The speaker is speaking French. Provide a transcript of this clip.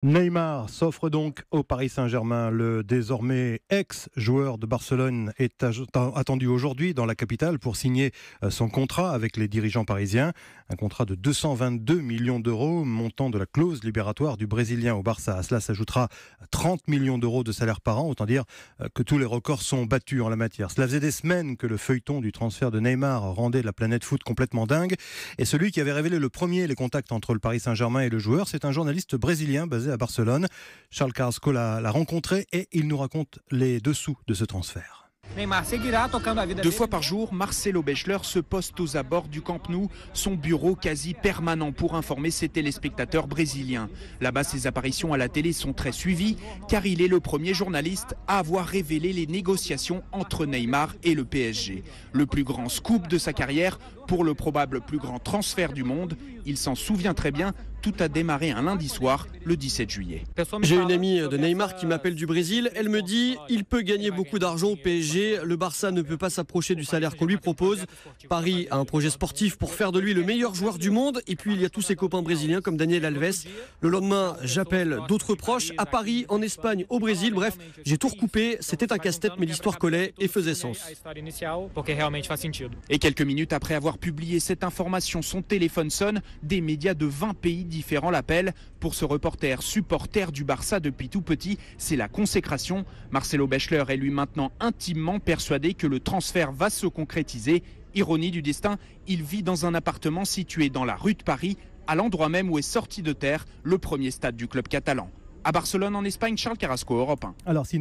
Neymar s'offre donc au Paris Saint-Germain. Le désormais ex-joueur de Barcelone est attendu aujourd'hui dans la capitale pour signer son contrat avec les dirigeants parisiens. Un contrat de 222 millions d'euros, montant de la clause libératoire du Brésilien au Barça. À cela s'ajoutera 30 millions d'euros de salaire par an. Autant dire que tous les records sont battus en la matière. Cela faisait des semaines que le feuilleton du transfert de Neymar rendait la planète foot complètement dingue. Et celui qui avait révélé le premier les contacts entre le Paris Saint-Germain et le joueur, c'est un journaliste brésilien basé à Barcelone. Charles Carrasco l'a rencontré et il nous raconte les dessous de ce transfert. 2 fois par jour, Marcelo Bechler se poste aux abords du Camp Nou, son bureau quasi permanent pour informer ses téléspectateurs brésiliens. Là-bas, ses apparitions à la télé sont très suivies car il est le premier journaliste à avoir révélé les négociations entre Neymar et le PSG. Le plus grand scoop de sa carrière pour le probable plus grand transfert du monde. Il s'en souvient très bien, tout a démarré un lundi soir, le 17 juillet. J'ai une amie de Neymar qui m'appelle du Brésil. Elle me dit il peut gagner beaucoup d'argent au PSG. Le Barça ne peut pas s'approcher du salaire qu'on lui propose. Paris a un projet sportif pour faire de lui le meilleur joueur du monde. Et puis il y a tous ses copains brésiliens comme Daniel Alves. Le lendemain, j'appelle d'autres proches à Paris, en Espagne, au Brésil. Bref, j'ai tout recoupé. C'était un casse-tête, mais l'histoire collait et faisait sens. Et quelques minutes après avoir publié cette information, son téléphone sonne. Des médias de 20 pays différents l'appellent. Pour ce reporter supporter du Barça depuis tout petit, c'est la consécration. Marcelo Bechler est lui maintenant intimement persuadé que le transfert va se concrétiser. Ironie du destin, il vit dans un appartement situé dans la rue de Paris, à l'endroit même où est sorti de terre le premier stade du club catalan. À Barcelone, en Espagne, Charles Carrasco, Europe 1. Alors si